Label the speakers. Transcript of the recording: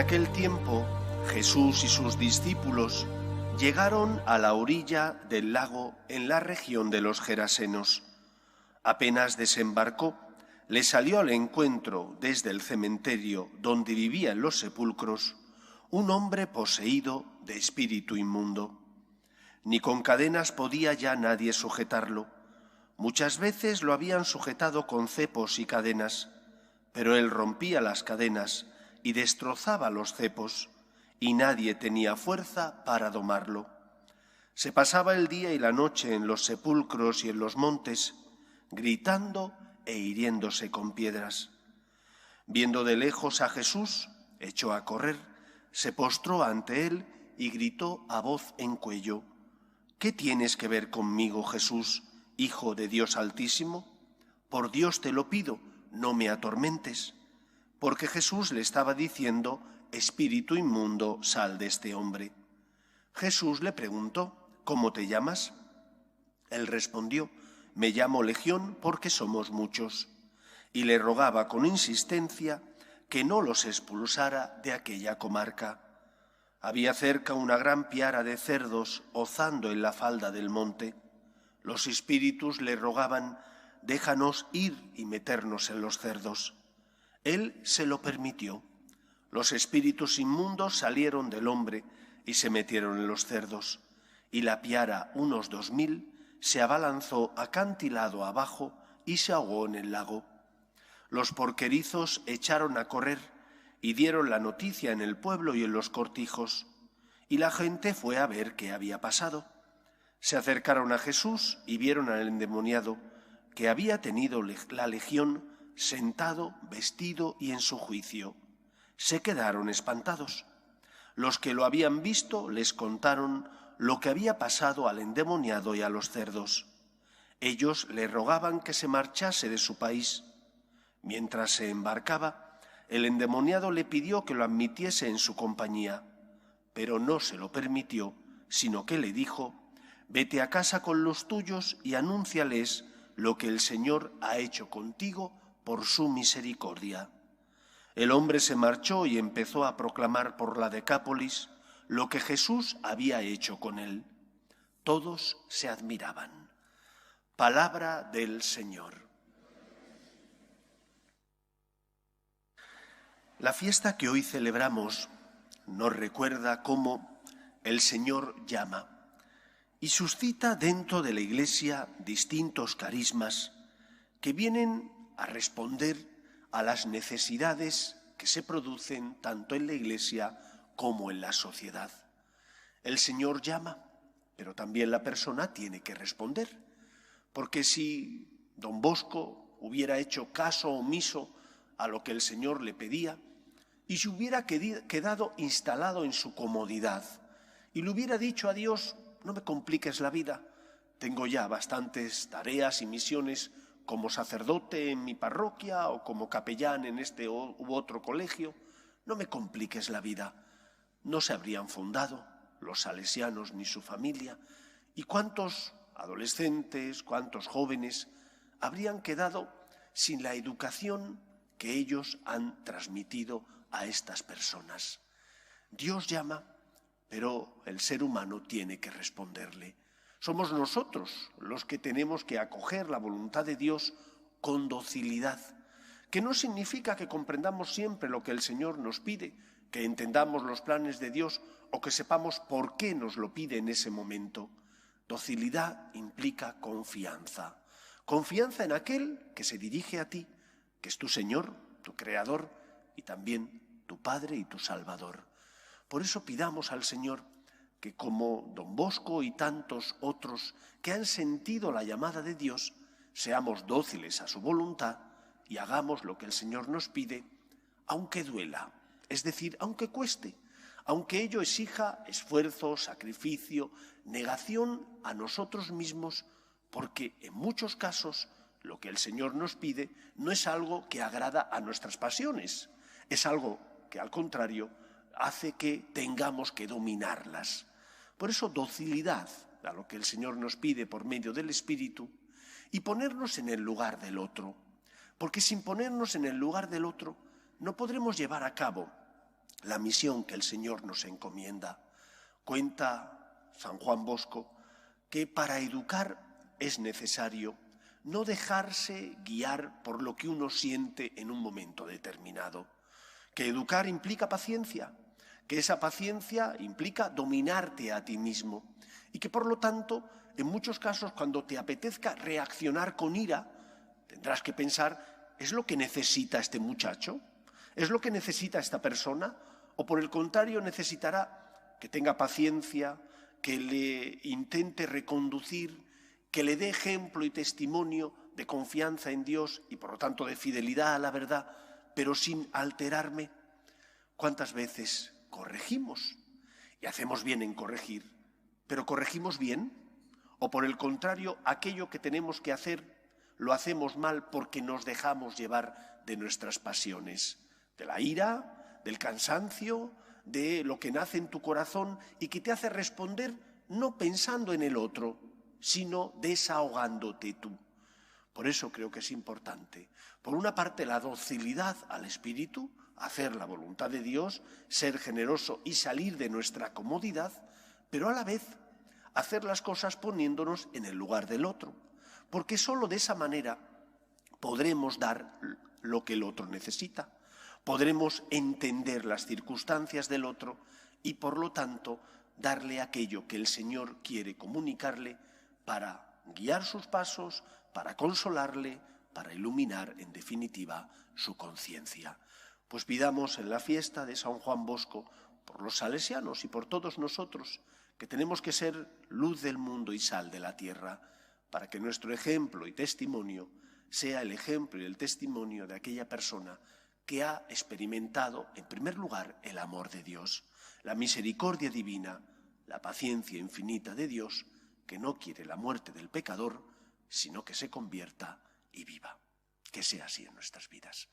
Speaker 1: aquel tiempo, Jesús y sus discípulos llegaron a la orilla del lago en la región de los Gerasenos. Apenas desembarcó, le salió al encuentro desde el cementerio donde vivían los sepulcros un hombre poseído de espíritu inmundo. Ni con cadenas podía ya nadie sujetarlo. Muchas veces lo habían sujetado con cepos y cadenas, pero él rompía las cadenas y destrozaba los cepos, y nadie tenía fuerza para domarlo. Se pasaba el día y la noche en los sepulcros y en los montes, gritando e hiriéndose con piedras. Viendo de lejos a Jesús, echó a correr, se postró ante él y gritó a voz en cuello: «¿Qué tienes que ver conmigo, Jesús, Hijo de Dios Altísimo? Por Dios te lo pido, no me atormentes». Porque Jesús le estaba diciendo: «Espíritu inmundo, sal de este hombre». Jesús le preguntó: «¿Cómo te llamas?». Él respondió: «Me llamo Legión porque somos muchos». Y le rogaba con insistencia que no los expulsara de aquella comarca. Había cerca una gran piara de cerdos hozando en la falda del monte. Los espíritus le rogaban: «Déjanos ir y meternos en los cerdos». Él se lo permitió. Los espíritus inmundos salieron del hombre y se metieron en los cerdos, y la piara, unos 2000, se abalanzó acantilado abajo y se ahogó en el lago. Los porquerizos echaron a correr y dieron la noticia en el pueblo y en los cortijos, y la gente fue a ver qué había pasado. Se acercaron a Jesús y vieron al endemoniado, que había tenido la legión, sentado, vestido y en su juicio. Se quedaron espantados. Los que lo habían visto les contaron lo que había pasado al endemoniado y a los cerdos. Ellos le rogaban que se marchase de su país. Mientras se embarcaba, el endemoniado le pidió que lo admitiese en su compañía, pero no se lo permitió, sino que le dijo: «Vete a casa con los tuyos y anúnciales lo que el Señor ha hecho contigo por su misericordia». El hombre se marchó y empezó a proclamar por la Decápolis lo que Jesús había hecho con él. Todos se admiraban. Palabra del Señor. La fiesta que hoy celebramos nos recuerda cómo el Señor llama y suscita dentro de la Iglesia distintos carismas que vienen a responder a las necesidades que se producen tanto en la Iglesia como en la sociedad. El Señor llama, pero también la persona tiene que responder, porque si don Bosco hubiera hecho caso omiso a lo que el Señor le pedía y se hubiera quedado instalado en su comodidad y le hubiera dicho a Dios: «No me compliques la vida, tengo ya bastantes tareas y misiones como sacerdote en mi parroquia o como capellán en este u otro colegio, no me compliques la vida», no se habrían fundado los salesianos ni su familia, y cuántos adolescentes, cuántos jóvenes habrían quedado sin la educación que ellos han transmitido a estas personas. Dios llama, pero el ser humano tiene que responderle. Somos nosotros los que tenemos que acoger la voluntad de Dios con docilidad, que no significa que comprendamos siempre lo que el Señor nos pide, que entendamos los planes de Dios o que sepamos por qué nos lo pide en ese momento. Docilidad implica confianza. Confianza en aquel que se dirige a ti, que es tu Señor, tu Creador y también tu Padre y tu Salvador. Por eso pidamos al Señor que, como don Bosco y tantos otros que han sentido la llamada de Dios, seamos dóciles a su voluntad y hagamos lo que el Señor nos pide, aunque duela, es decir, aunque cueste, aunque ello exija esfuerzo, sacrificio, negación a nosotros mismos, porque en muchos casos lo que el Señor nos pide no es algo que agrada a nuestras pasiones, es algo que al contrario hace que tengamos que dominarlas. Por eso docilidad a lo que el Señor nos pide por medio del Espíritu y ponernos en el lugar del otro, porque sin ponernos en el lugar del otro no podremos llevar a cabo la misión que el Señor nos encomienda. Cuenta San Juan Bosco que para educar es necesario no dejarse guiar por lo que uno siente en un momento determinado, que educar implica paciencia, que esa paciencia implica dominarte a ti mismo y que por lo tanto, en muchos casos, cuando te apetezca reaccionar con ira, tendrás que pensar, ¿es lo que necesita este muchacho? ¿Es lo que necesita esta persona? ¿O por el contrario necesitará que tenga paciencia, que le intente reconducir, que le dé ejemplo y testimonio de confianza en Dios y por lo tanto de fidelidad a la verdad, pero sin alterarme? ¿Cuántas veces corregimos? Y hacemos bien en corregir, pero ¿corregimos bien? ¿O por el contrario, aquello que tenemos que hacer lo hacemos mal porque nos dejamos llevar de nuestras pasiones, de la ira, del cansancio, de lo que nace en tu corazón y que te hace responder no pensando en el otro, sino desahogándote tú? Por eso creo que es importante, por una parte, la docilidad al Espíritu, hacer la voluntad de Dios, ser generoso y salir de nuestra comodidad, pero a la vez hacer las cosas poniéndonos en el lugar del otro, porque solo de esa manera podremos dar lo que el otro necesita, podremos entender las circunstancias del otro y, por lo tanto, darle aquello que el Señor quiere comunicarle para guiar sus pasos, para consolarle, para iluminar, en definitiva, su conciencia. Pues pidamos en la fiesta de San Juan Bosco, por los salesianos y por todos nosotros, que tenemos que ser luz del mundo y sal de la tierra, para que nuestro ejemplo y testimonio sea el ejemplo y el testimonio de aquella persona que ha experimentado, en primer lugar, el amor de Dios, la misericordia divina, la paciencia infinita de Dios, que no quiere la muerte del pecador, sino que se convierta y viva. Que sea así en nuestras vidas.